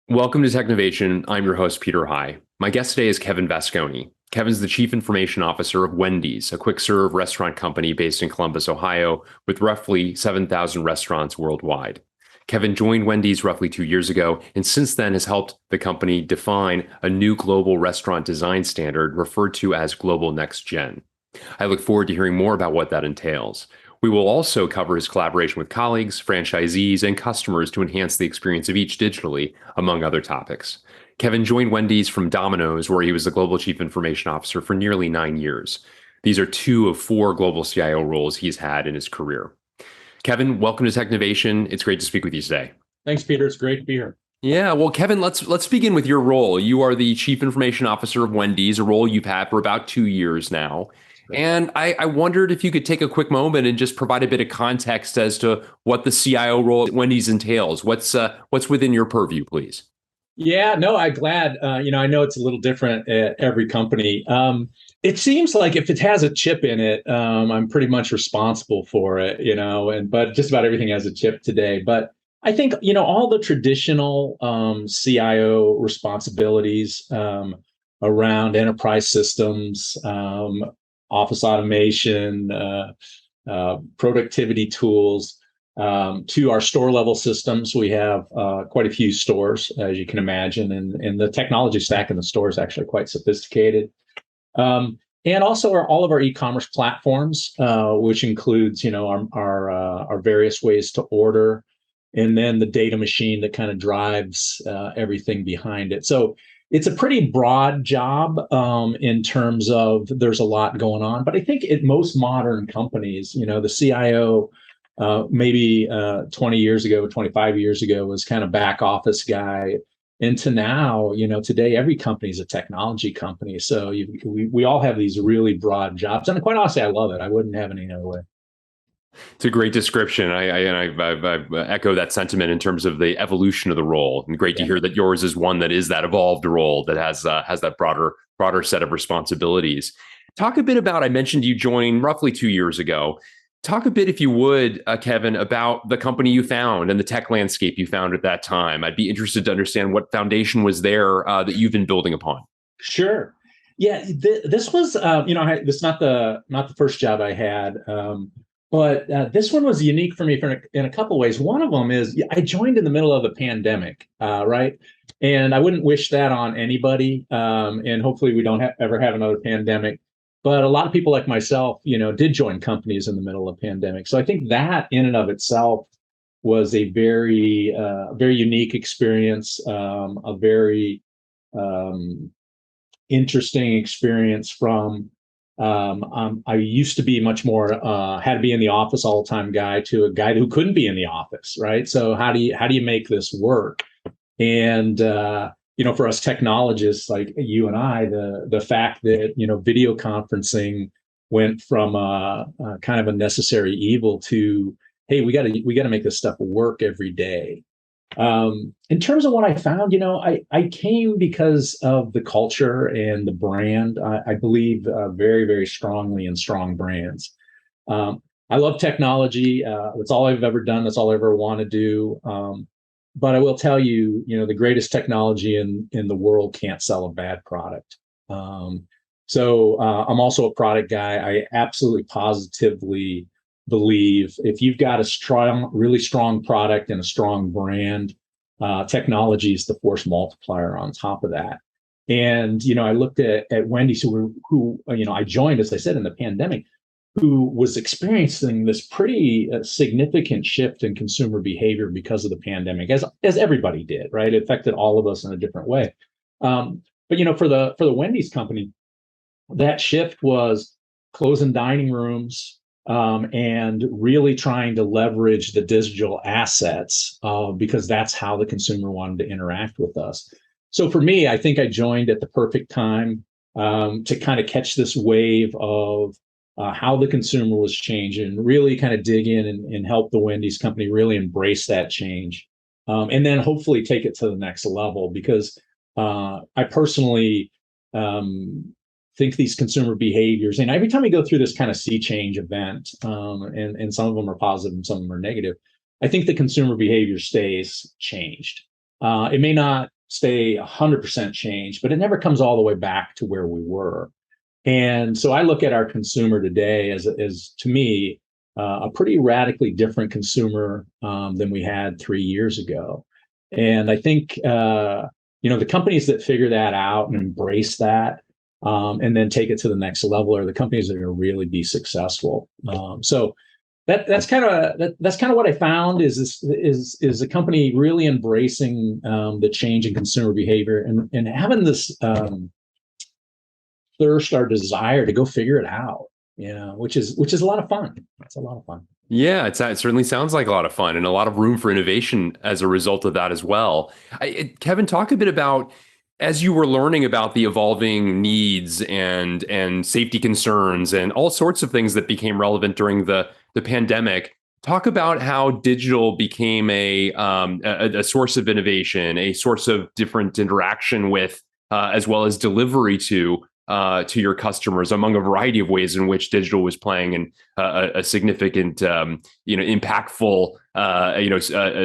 Welcome to Technovation. I'm your host, Peter High. My guest today is Kevin Vasconi. Kevin's the Chief Information Officer of Wendy's, a quick serve restaurant company based in Columbus, Ohio, with roughly 7,000 restaurants worldwide. Kevin joined Wendy's roughly 2 years ago, and since then has helped the company define a new global restaurant design standard referred to as Global Next Gen. I look forward to hearing more about what that entails. We will also cover his collaboration with colleagues, franchisees, and customers to enhance the experience of each digitally, among other topics. Kevin joined Wendy's from Domino's, where he was the Global Chief Information Officer for nearly 9 years. These are two of four global CIO roles he's had in his career. Kevin, welcome to Technovation. It's great to speak with you today. Thanks, Peter. It's great to be here. Yeah, well, Kevin, let's begin with your role. You are the Chief Information Officer of Wendy's, a role you've had for about 2 years now. And I wondered if you could take a quick moment and just provide a bit of context as to what the CIO role at Wendy's entails. What's within your purview, please? Yeah, no, I'm glad. I know it's a little different at every company. It seems like if it has a chip in it, I'm pretty much responsible for it, but just about everything has a chip today. But I think, all the traditional CIO responsibilities around enterprise systems, office automation, productivity tools, to our store level systems. We have quite a few stores, as you can imagine, and the technology stack in the store is actually quite sophisticated. And also all of our e-commerce platforms, which includes, our various ways to order, and then the data machine that kind of drives everything behind it. So it's a pretty broad job in terms of there's a lot going on. But I think at most modern companies, the CIO maybe 20 years ago, 25 years ago was kind of back office guy. And to now, today, every company is a technology company. So we all have these really broad jobs. And quite honestly, I love it. I wouldn't have it any other way. It's a great description. I echo that sentiment in terms of the evolution of the role, and great to hear that yours is one that is that evolved role that has that broader set of responsibilities. Talk a bit about. I mentioned you joined roughly 2 years ago. Talk a bit, if you would, Kevin, about the company you found and the tech landscape you found at that time. I'd be interested to understand what foundation was there that you've been building upon. Sure. Yeah, this was, this is not the first job I had. But this one was unique for me in a couple of ways. One of them is I joined in the middle of the pandemic, right? And I wouldn't wish that on anybody. And hopefully we don't ever have another pandemic. But a lot of people like myself, did join companies in the middle of the pandemic. So I think that in and of itself was a very, very unique experience, a very interesting experience from I used to be much more had to be in the office all the time guy to a guy who couldn't be in the office, right? So how do you make this work? And for us technologists like you and I, the fact that video conferencing went from kind of a necessary evil to, hey, we got to make this stuff work every day. In terms of what I found, I came because of the culture and the brand. I believe very, very strongly in strong brands. I love technology. That's all I've ever done. That's all I ever want to do. But I will tell you, the greatest technology in the world can't sell a bad product. So I'm also a product guy. I absolutely positively believe if you've got a really strong product and a strong brand, technology is the force multiplier on top of that. And, I looked at Wendy's, who I joined, as I said, in the pandemic, who was experiencing this pretty significant shift in consumer behavior because of the pandemic, as everybody did, right? It affected all of us in a different way. But, for the Wendy's company, that shift was closing dining rooms, and really trying to leverage the digital assets because that's how the consumer wanted to interact with us. So for me, I think I joined at the perfect time to kind of catch this wave of how the consumer was changing, really kind of dig in and help the Wendy's company really embrace that change. And then hopefully take it to the next level because I personally think these consumer behaviors, and every time we go through this kind of sea change event, and some of them are positive and some of them are negative, I think the consumer behavior stays changed. It may not stay 100% changed, but it never comes all the way back to where we were. And so I look at our consumer today as to me, a pretty radically different consumer than we had 3 years ago. And I think, the companies that figure that out and embrace that, and then take it to the next level are the companies that are going to really be successful. So that's kind of what I found is a company really embracing the change in consumer behavior and having this thirst or desire to go figure it out, which is a lot of fun. It's a lot of fun. Yeah, it certainly sounds like a lot of fun and a lot of room for innovation as a result of that as well. Kevin, talk a bit about, as you were learning about the evolving needs and safety concerns and all sorts of things that became relevant during the pandemic. Talk about how digital became a source of innovation, a source of different interaction with, as well as delivery to your customers, among a variety of ways in which digital was playing a significant, impactful,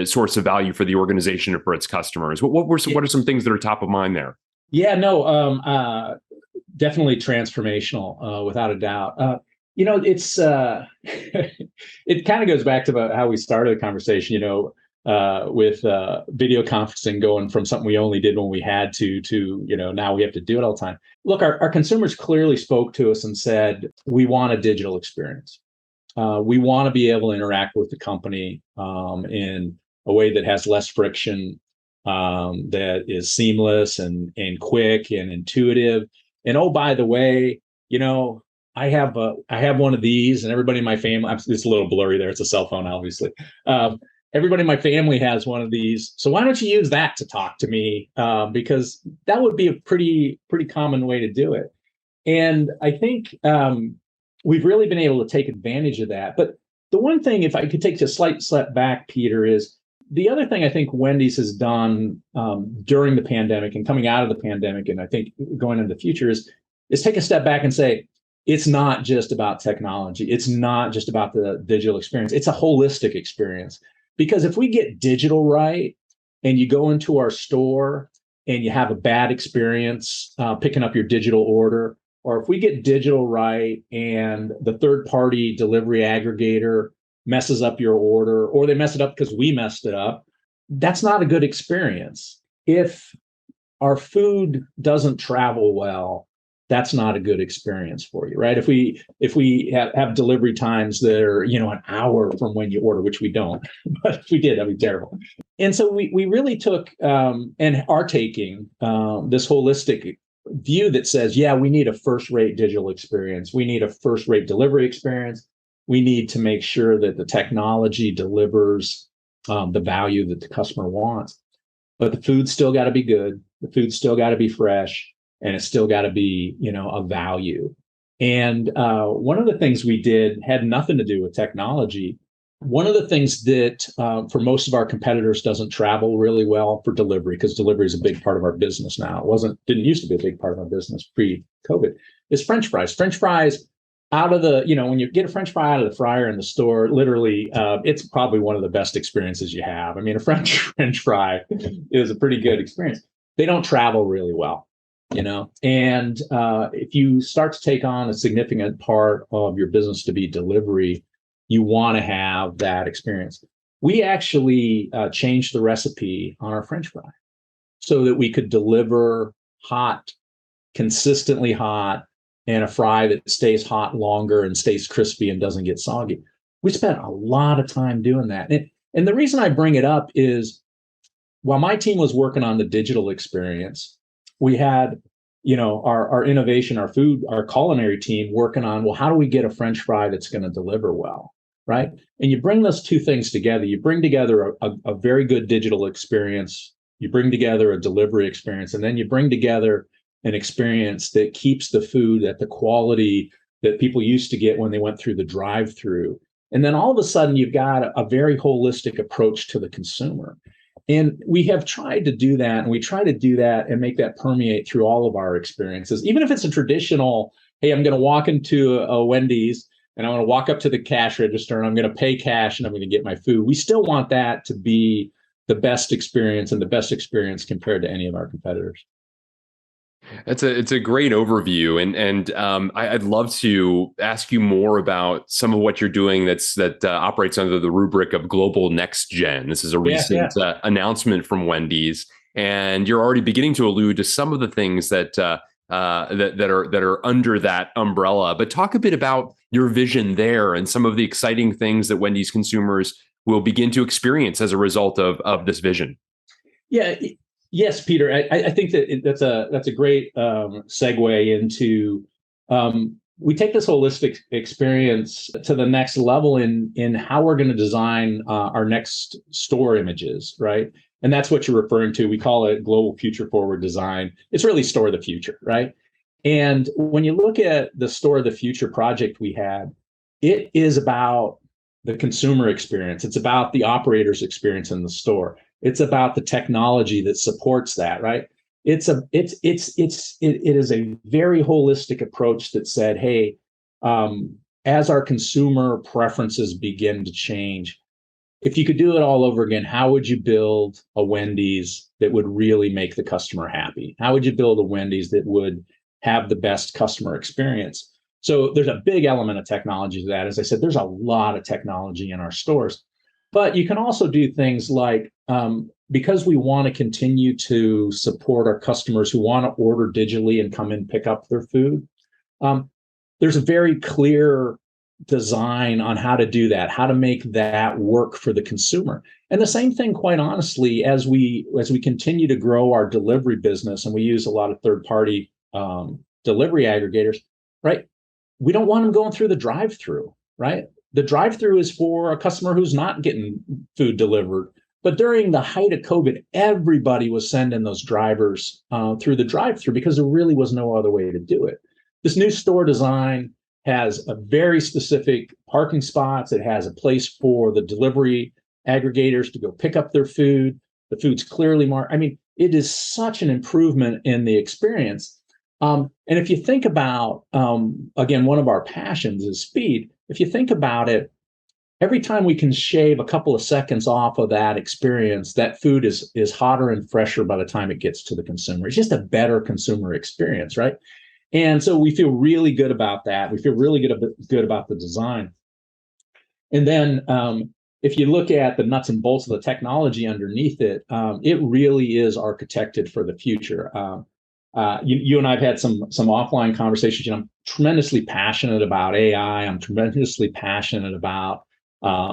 source of value for the organization and for its customers. What are some things that are top of mind there? Yeah, no, definitely transformational, without a doubt. It's it kind of goes back to how we started the conversation. With video conferencing going from something we only did when we had to now we have to do it all the time. Look, our consumers clearly spoke to us and said, we want a digital experience. We want to be able to interact with the company in a way that has less friction, that is seamless and quick and intuitive. And oh, by the way, I have one of these, and everybody in my family. It's a little blurry there. It's a cell phone, obviously. Everybody in my family has one of these. So why don't you use that to talk to me? Because that would be a pretty common way to do it. And I think we've really been able to take advantage of that. But the one thing, if I could take a slight step back, Peter, is the other thing I think Wendy's has done during the pandemic and coming out of the pandemic, and I think going into the future is take a step back and say, it's not just about technology. It's not just about the digital experience. It's a holistic experience. Because if we get digital right and you go into our store and you have a bad experience picking up your digital order, or if we get digital right and the third-party delivery aggregator messes up your order, or they mess it up because we messed it up, that's not a good experience. If our food doesn't travel well, that's not a good experience for you, right? If we have delivery times that are, an hour from when you order, which we don't, but if we did, that'd be terrible. And so we really took and are taking this holistic view that says, yeah, we need a first-rate digital experience. We need a first-rate delivery experience. We need to make sure that the technology delivers the value that the customer wants. But the food's still got to be good. The food's still got to be fresh. And it's still got to be, a value. And one of the things we did had nothing to do with technology. One of the things that for most of our competitors doesn't travel really well for delivery, because delivery is a big part of our business now. Didn't used to be a big part of our business pre-COVID, is French fries. French fries out of the, when you get a French fry out of the fryer in the store, literally, it's probably one of the best experiences you have. I mean, a French fry is a pretty good experience. They don't travel really well. And if you start to take on a significant part of your business to be delivery, you want to have that experience. We actually changed the recipe on our French fry so that we could deliver hot, consistently hot, and a fry that stays hot longer and stays crispy and doesn't get soggy. We spent a lot of time doing that. And the reason I bring it up is while my team was working on the digital experience, we had, our innovation, our food, our culinary team working on, well, how do we get a French fry that's going to deliver well, right? And you bring those two things together. You bring together a very good digital experience. You bring together a delivery experience, and then you bring together an experience that keeps the food at the quality that people used to get when they went through the drive-through. And then all of a sudden, you've got a very holistic approach to the consumer. And we have tried to do that, and we try to do that and make that permeate through all of our experiences. Even if it's a traditional, hey, I'm going to walk into a Wendy's and I'm going to walk up to the cash register and I'm going to pay cash and I'm going to get my food. We still want that to be the best experience and the best experience compared to any of our competitors. It's a great overview, and I'd love to ask you more about some of what you're doing that operates under the rubric of global next gen. This is a recent announcement from Wendy's, and you're already beginning to allude to some of the things that are under that umbrella. But talk a bit about your vision there and some of the exciting things that Wendy's consumers will begin to experience as a result of this vision. Yeah. Yes, Peter. I think that's a great segue into we take this holistic experience to the next level in how we're going to design our next store images, right? And that's what you're referring to. We call it global future forward design. It's really store of the future, right? And when you look at the store of the future project we had, it is about the consumer experience. It's about the operator's experience in the store. It's about the technology that supports that, right? It is a very holistic approach that said, hey, as our consumer preferences begin to change, if you could do it all over again, how would you build a Wendy's that would really make the customer happy? How would you build a Wendy's that would have the best customer experience? So there's a big element of technology to that. As I said, there's a lot of technology in our stores. But you can also do things like, because we want to continue to support our customers who want to order digitally and come and pick up their food, there's a very clear design on how to do that, how to make that work for the consumer. And the same thing, quite honestly, as we continue to grow our delivery business, and we use a lot of third-party delivery aggregators, right? We don't want them going through the drive-through, right? The drive-through is for a customer who's not getting food delivered. But during the height of COVID, everybody was sending those drivers through the drive-through because there really was no other way to do it. This new store design has a very specific parking spots. It has a place for the delivery aggregators to go pick up their food. The food's clearly marked. I mean, it is such an improvement in the experience. And if you think about, again, one of our passions is speed. If you think about it, every time we can shave a couple of seconds off of that experience, that food is hotter and fresher by the time it gets to the consumer. It's just a better consumer experience, right? And so we feel really good about that. We feel really good about the design. And then if you look at the nuts and bolts of the technology underneath it, it really is architected for the future. You and I've had some offline conversations. You know, I'm tremendously passionate about AI. I'm tremendously passionate about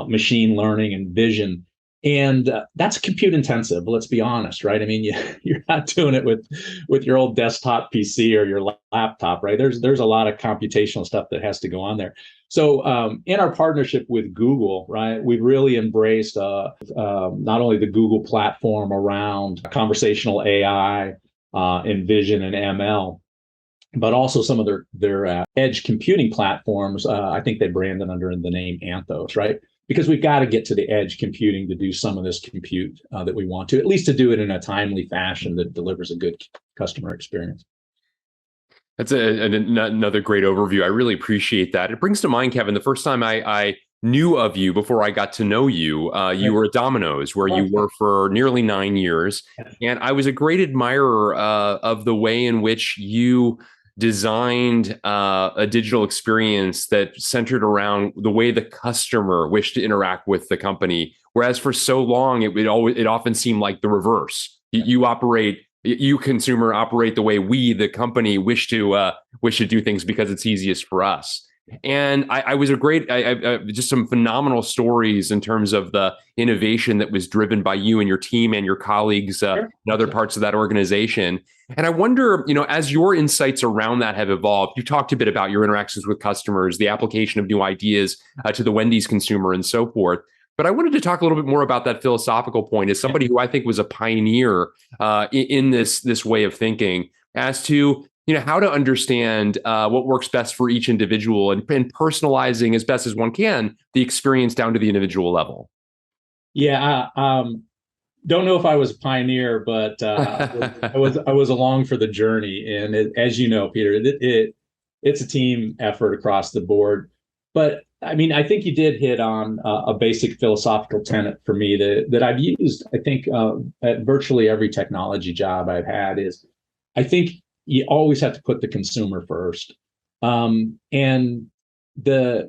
machine learning and vision. And that's compute intensive, let's be honest, right? I mean, you're not doing it with your old desktop PC or your laptop, right? There's a lot of computational stuff that has to go on there. So in our partnership with Google, right, we've really embraced not only the Google platform around conversational AI, and vision and ML, but also some of their edge computing platforms. I think they branded under the name Anthos, right? Because we've got to get to the edge computing to do some of this compute that we want to, at least to do it in a timely fashion that delivers a good customer experience. That's another great overview. I really appreciate that. It brings to mind, Kevin, the first time I knew of you before I got to know you, you were at Domino's, where you were for nearly 9 years. And I was a great admirer of the way in which you designed a digital experience that centered around the way the customer wished to interact with the company. Whereas for so long, it often seemed like the reverse. You consumer operate the way we, the company, wish to do things because it's easiest for us. And I was just some phenomenal stories in terms of the innovation that was driven by you and your team and your colleagues in other parts of that organization. And I wonder, as your insights around that have evolved, you talked a bit about your interactions with customers, the application of new ideas to the Wendy's consumer and so forth. But I wanted to talk a little bit more about that philosophical point as somebody who I think was a pioneer in this way of thinking as to how to understand what works best for each individual and personalizing as best as one can the experience down to the individual level. Yeah, don't know if I was a pioneer, but I was along for the journey. And as you know, Peter, it's a team effort across the board. But I mean, I think you did hit on a basic philosophical tenet for me that I've used, I think, at virtually every technology job I've had is I think you always have to put the consumer first. And the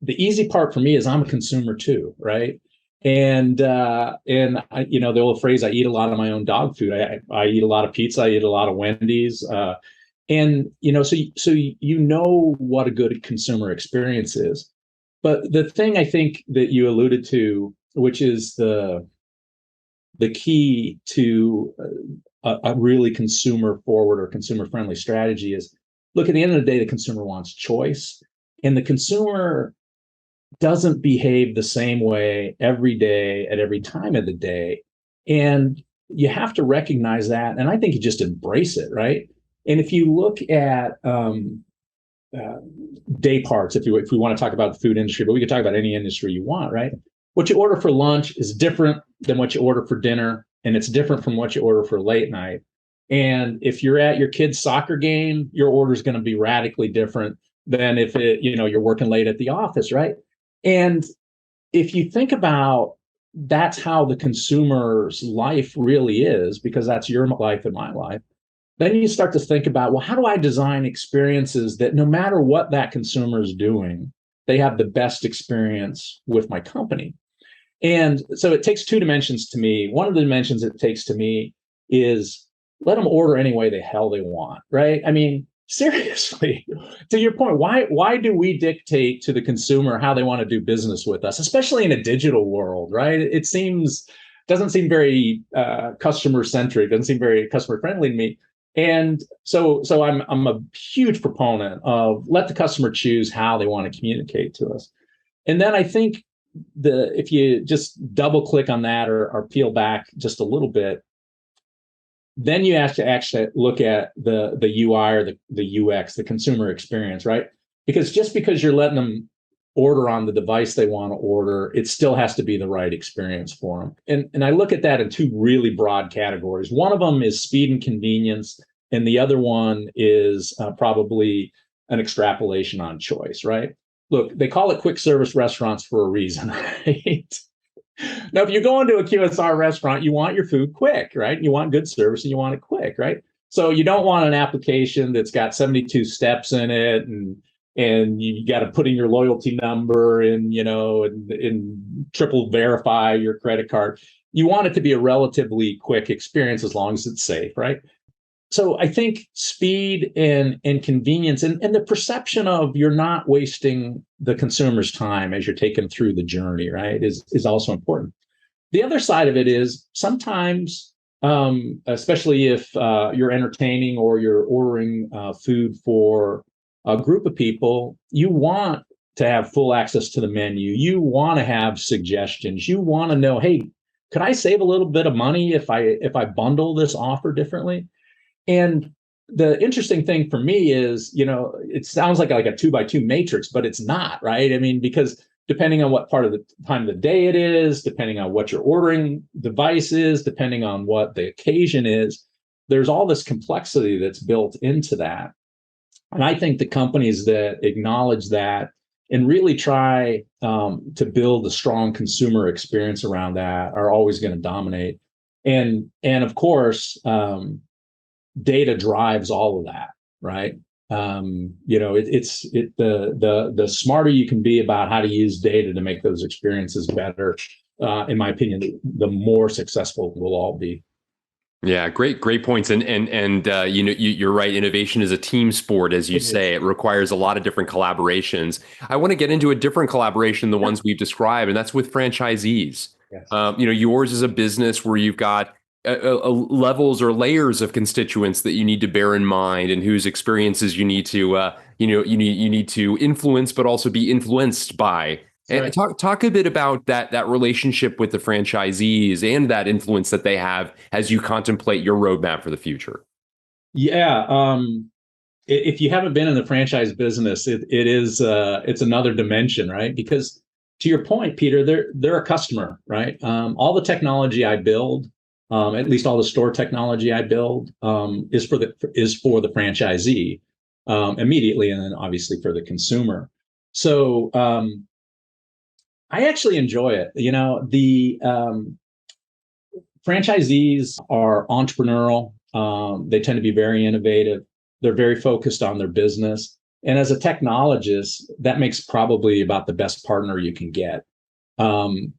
the easy part for me is I'm a consumer too, right? And I, the old phrase, I eat a lot of my own dog food. I eat a lot of pizza. I eat a lot of Wendy's. And so you know what a good consumer experience is. But the thing I think that you alluded to, which is the key to a really consumer forward or consumer friendly strategy is, look, at the end of the day, the consumer wants choice, and the consumer doesn't behave the same way every day at every time of the day. And you have to recognize that. And I think you just embrace it, right? And if you look at uh, day parts, if we want to talk about the food industry, but we could talk about any industry you want, right? What you order for lunch is different than what you order for dinner, and it's different from what you order for late night. And if you're at your kid's soccer game, your order is going to be radically different than if you're working late at the office, right? And if you think about, that's how the consumer's life really is, because that's your life and my life. Then you start to think about, well, how do I design experiences that no matter what that consumer is doing, they have the best experience with my company? And so it takes two dimensions to me. One of the dimensions it takes to me is let them order any way the hell they want, right? I mean, seriously, to your point, why do we dictate to the consumer how they want to do business with us, especially in a digital world, right? It doesn't seem very customer centric, doesn't seem very customer friendly to me. And so I'm a huge proponent of let the customer choose how they want to communicate to us. And then I think if you just double click on that or peel back just a little bit, then you have to actually look at the UI or the UX, the consumer experience, right? Because just because you're letting them order on the device they want to order, it still has to be the right experience for them. And I look at that in two really broad categories. One of them is speed and convenience, and the other one is probably an extrapolation on choice, right? Look, they call it quick service restaurants for a reason, right? Now, if you go into a QSR restaurant, you want your food quick, right? You want good service and you want it quick, right? So you don't want an application that's got 72 steps in it, and you got to put in your loyalty number and triple verify your credit card. You want it to be a relatively quick experience as long as it's safe, right? So I think speed and convenience and the perception of you're not wasting the consumer's time as you're taking through the journey, right, is also important. The other side of it is sometimes, especially if you're entertaining or you're ordering food for a group of people, you want to have full access to the menu. You want to have suggestions. You want to know, hey, could I save a little bit of money if I bundle this offer differently? And the interesting thing for me is, it sounds like a 2x2 matrix, but it's not, right? I mean, because depending on what part of the time of the day it is, depending on what your ordering device is, depending on what the occasion is, there's all this complexity that's built into that. And I think the companies that acknowledge that and really try to build a strong consumer experience around that are always going to dominate. And of course, data drives all of that, right? The smarter you can be about how to use data to make those experiences better, in my opinion, the more successful we'll all be. Yeah, great points. And you're right. Innovation is a team sport, as you say. It requires a lot of different collaborations. I want to get into a different collaboration, the ones we've described, and that's with franchisees. Yes. Yours is a business where you've got levels or layers of constituents that you need to bear in mind, and whose experiences you need to you need to influence, but also be influenced by. And talk a bit about that relationship with the franchisees and that influence that they have as you contemplate your roadmap for the future. Yeah. If you haven't been in the franchise business, it's another dimension, right? Because to your point, Peter, they're a customer, right? All the technology I build, at least all the store technology I build, is for the franchisee immediately, and then obviously for the consumer. So I actually enjoy it. The franchisees are entrepreneurial. They tend to be very innovative. They're very focused on their business. And as a technologist, that makes probably about the best partner you can get. And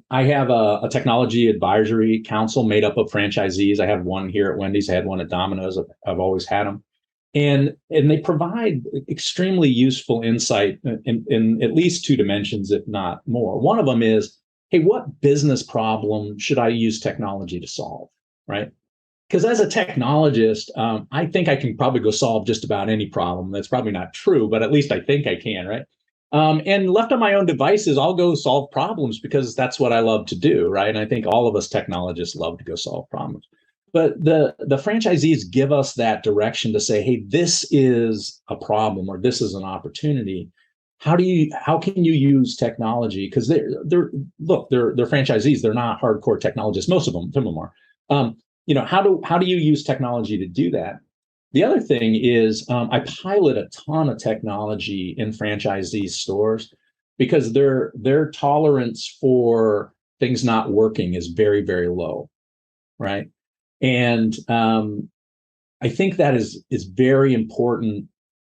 I have a technology advisory council made up of franchisees. I have one here at Wendy's. I had one at Domino's. I've always had them, and they provide extremely useful insight in at least two dimensions, if not more. One of them is, hey, what business problem should I use technology to solve, right? Because as a technologist, I think I can probably go solve just about any problem. That's probably not true, but at least I think I can, right? And left on my own devices, I'll go solve problems because that's what I love to do, right? And I think all of us technologists love to go solve problems. But the franchisees give us that direction to say, hey, this is a problem or this is an opportunity. How can you use technology? Because they're franchisees. They're not hardcore technologists. Most of them, some of them are. How do you use technology to do that? The other thing is I pilot a ton of technology in franchisee stores because their tolerance for things not working is very, very low, right? And I think that is very important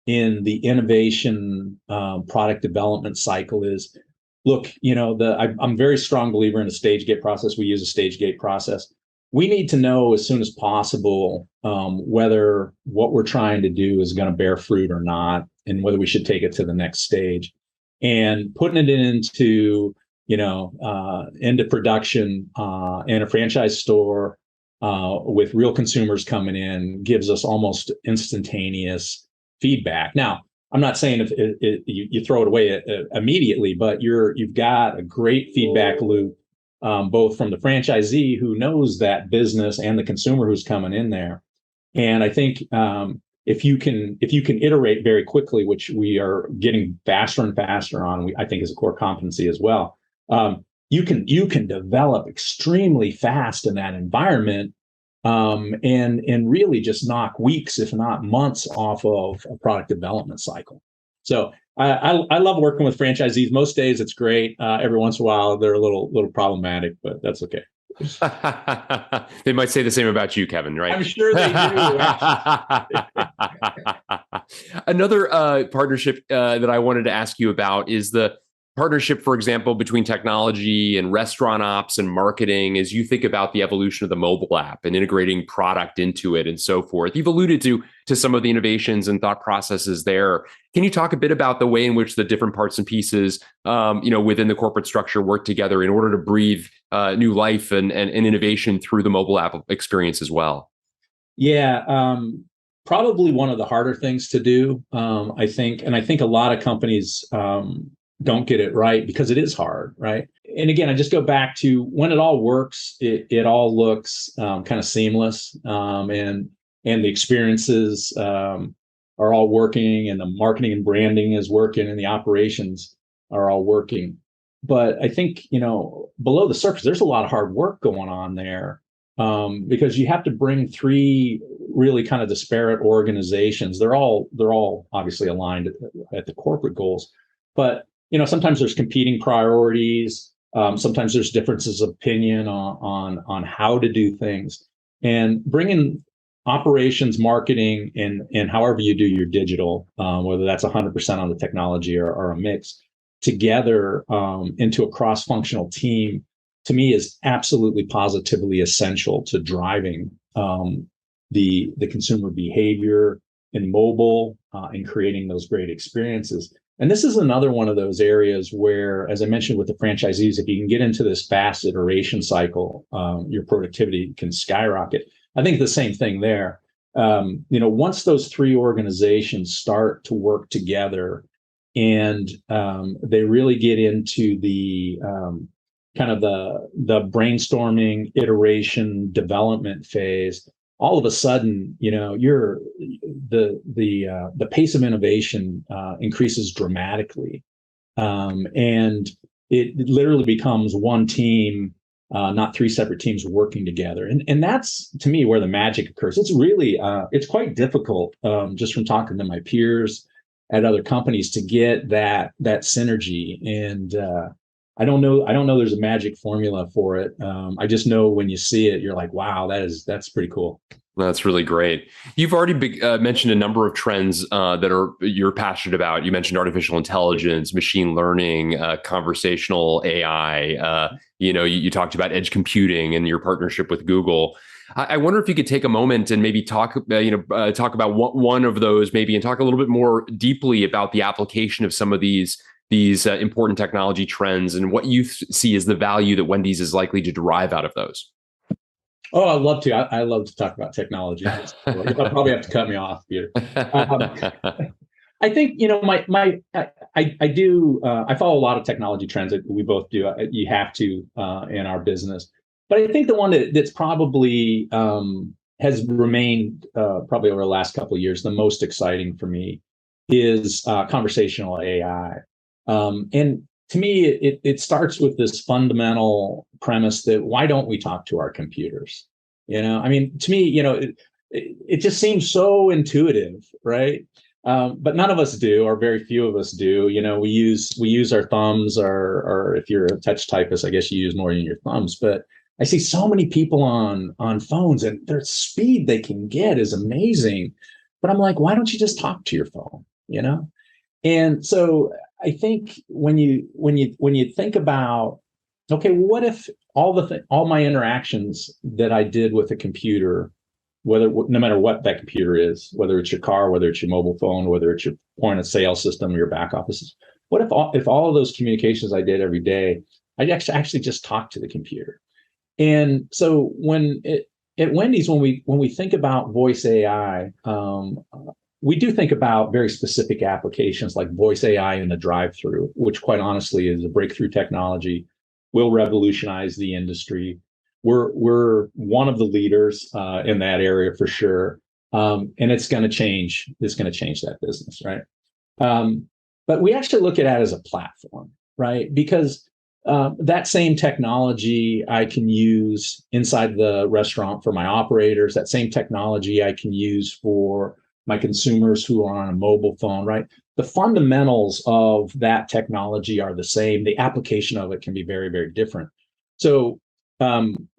in the innovation product development cycle. Is look, I'm a very strong believer in a stage gate process. We use a stage gate process. We need to know as soon as possible whether what we're trying to do is going to bear fruit or not, and whether we should take it to the next stage. And putting it into production in a franchise store with real consumers coming in gives us almost instantaneous feedback. Now, I'm not saying if you throw it away immediately, but you've got a great feedback loop. Both from the franchisee who knows that business and the consumer who's coming in there. And I think if you can iterate very quickly, which we are getting faster and faster on, I think is a core competency as well. You can develop extremely fast in that environment, and really just knock weeks, if not months, off of a product development cycle. So I love working with franchisees. Most days it's great. Every once in a while they're a little problematic, but that's okay. They might say the same about you, Kevin, right? I'm sure they do. Another partnership that I wanted to ask you about is the partnership, for example, between technology and restaurant ops and marketing as you think about the evolution of the mobile app and integrating product into it and so forth. You've alluded to some of the innovations and thought processes there. Can you talk a bit about the way in which the different parts and pieces, within the corporate structure work together in order to breathe new life and innovation through the mobile app experience as well? Yeah, probably one of the harder things to do, I think. And I think a lot of companies don't get it right because it is hard, right? And again, I just go back to when it all works, it all looks kind of seamless, and the experiences are all working, and the marketing and branding is working, and the operations are all working. But I think below the surface, there's a lot of hard work going on there, because you have to bring three really kind of disparate organizations. They're all obviously aligned at the corporate goals, but sometimes there's competing priorities. Sometimes there's differences of opinion on how to do things, and bringing operations, marketing, and however you do your digital, whether that's 100% on the technology or a mix, together into a cross-functional team, to me is absolutely positively essential to driving the consumer behavior in mobile and creating those great experiences. And this is another one of those areas where, as I mentioned with the franchisees, if you can get into this fast iteration cycle, your productivity can skyrocket. I think the same thing there. Once those three organizations start to work together and they really get into the kind of the brainstorming, iteration, development phase, all of a sudden, the pace of innovation increases dramatically, and it literally becomes one team, not three separate teams working together. And that's, to me, where the magic occurs. It's really it's quite difficult, just from talking to my peers at other companies to get that synergy. And I don't know there's a magic formula for it. I just know when you see it, you're like, wow, that's pretty cool. That's really great. You've already mentioned a number of trends that you're passionate about. You mentioned artificial intelligence, machine learning, conversational AI. You talked about edge computing and your partnership with Google. I wonder if you could take a moment and maybe talk about one of those, maybe, and talk a little bit more deeply about the application of some of these important technology trends and what you see as the value that Wendy's is likely to derive out of those. Oh, I'd love to. I love to talk about technology. You'll probably have to cut me off, Peter. I think, I do. I follow a lot of technology trends that we both do. You have to in our business. But I think the one that's probably has remained probably over the last couple of years the most exciting for me is conversational AI. And to me, it starts with this fundamental premise that why don't we talk to our computers? I mean, to me, it just seems so intuitive, right? But none of us do, or very few of us do. We use our thumbs, or if you're a touch typist, I guess you use more than your thumbs. But I see so many people on phones, and their speed they can get is amazing. But I'm like, why don't you just talk to your phone? And so I think when you think about, okay, what if all my interactions that I did with a computer, no matter what that computer is, whether it's your car, whether it's your mobile phone, whether it's your point of sale system or your back office, what if all of those communications I did every day, I actually just talk to the computer? And so at Wendy's, when we think about voice AI, we do think about very specific applications like voice AI in the drive-through, which quite honestly is a breakthrough technology, will revolutionize the industry. We're one of the leaders in that area for sure, and it's going to change. It's going to change that business, right? But we actually look at it as a platform, right? Because that same technology I can use inside the restaurant for my operators. That same technology I can use for my consumers who are on a mobile phone, right? The fundamentals of that technology are the same. The application of it can be very, very different. So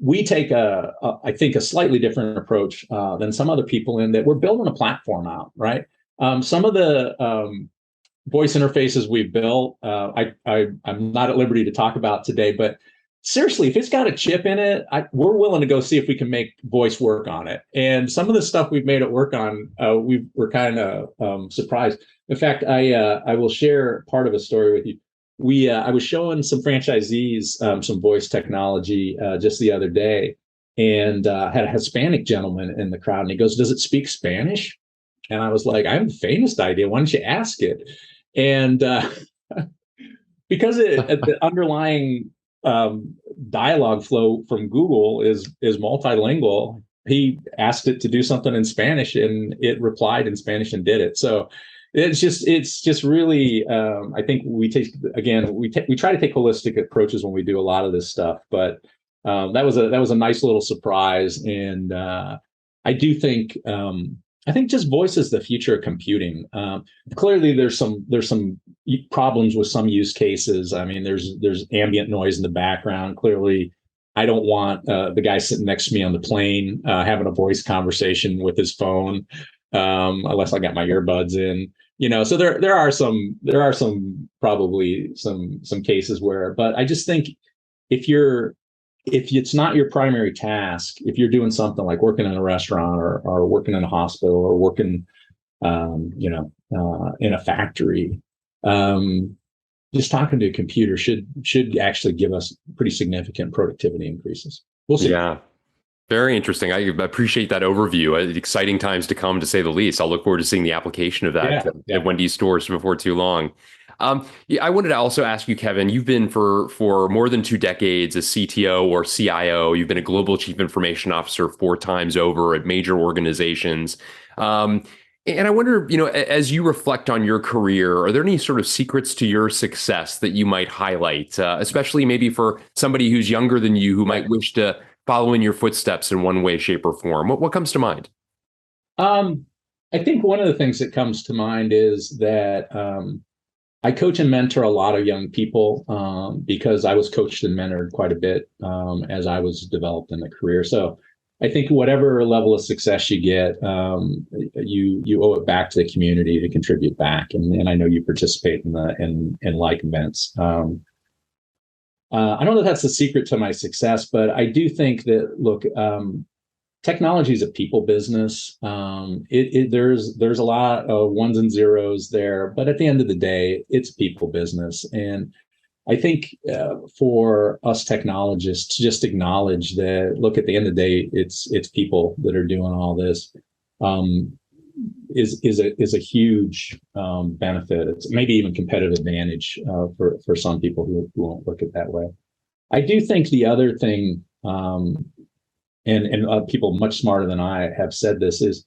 we take I think, a slightly different approach than some other people in that we're building a platform out, right? Some of the voice interfaces we've built, I'm not at liberty to talk about today, but seriously, if it's got a chip in it, we're willing to go see if we can make voice work on it. And some of the stuff we've made it work on, we're kind of surprised. In fact, I will share part of a story with you. I was showing some franchisees some voice technology just the other day, and had a Hispanic gentleman in the crowd, and he goes, "Does it speak Spanish?" And I was like, "I have the faintest idea. Why don't you ask it?" And because the underlying dialogue flow from Google is multilingual, he asked it to do something in Spanish, and it replied in Spanish and did it. So it's just really, I think we try to take holistic approaches when we do a lot of this stuff. But that was a nice little surprise, and I do think. I think just voice is the future of computing. Clearly, there's some problems with some use cases. I mean, there's ambient noise in the background. Clearly, I don't want the guy sitting next to me on the plane having a voice conversation with his phone, unless I got my earbuds in. So there are some probably some cases where, but I just think if it's not your primary task, if you're doing something like working in a restaurant or working in a hospital or working, in a factory, just talking to a computer should actually give us pretty significant productivity increases. We'll see. Yeah. Very interesting. I appreciate that overview. Exciting times to come, to say the least. I'll look forward to seeing the application of that at Wendy's stores before too long. I wanted to also ask you, Kevin, you've been for more than 2 decades a CTO or CIO. You've been a global chief information officer 4 times over at major organizations. And I wonder, as you reflect on your career, are there any sort of secrets to your success that you might highlight, especially maybe for somebody who's younger than you who might wish to follow in your footsteps in one way, shape, or form? What comes to mind? I think one of the things that comes to mind is that I coach and mentor a lot of young people because I was coached and mentored quite a bit as I was developed in the career. So I think whatever level of success you get, you owe it back to the community to contribute back. And I know you participate in like events. I don't know if that's the secret to my success, but I do think that, look, technology is a people business. There's a lot of ones and zeros there, but at the end of the day, it's people business. And I think for us technologists to just acknowledge that, look, at the end of the day, it's people that are doing all this is a huge benefit. It's maybe even competitive advantage for some people who won't look at it that way. I do think the other thing. And people much smarter than I have said this is,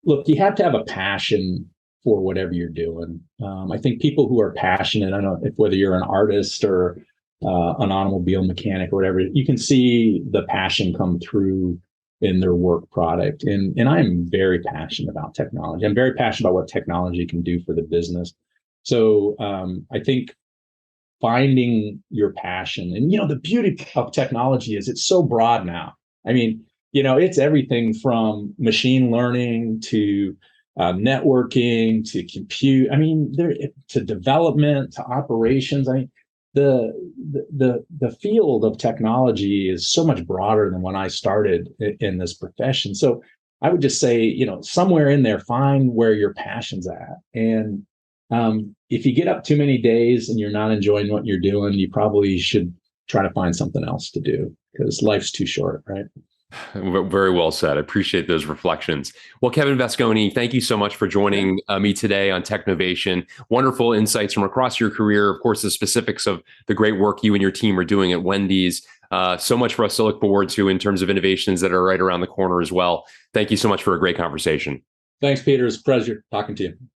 look, you have to have a passion for whatever you're doing. I think people who are passionate, I don't know if whether you're an artist or an automobile mechanic or whatever, you can see the passion come through in their work product. And I'm very passionate about technology. I'm very passionate about what technology can do for the business. So I think finding your passion, and the beauty of technology is it's so broad now. I mean, it's everything from machine learning to networking to compute. I mean, to development to operations. I mean, the field of technology is so much broader than when I started in this profession. So I would just say, somewhere in there, find where your passion's at. And if you get up too many days and you're not enjoying what you're doing, you probably should try to find something else to do, because life's too short, right? Very well said. I appreciate those reflections. Well, Kevin Vasconi, thank you so much for joining me today on Technovation. Wonderful insights from across your career. Of course, the specifics of the great work you and your team are doing at Wendy's. So much for us to look forward to in terms of innovations that are right around the corner as well. Thank you so much for a great conversation. Thanks, Peter. It's a pleasure talking to you.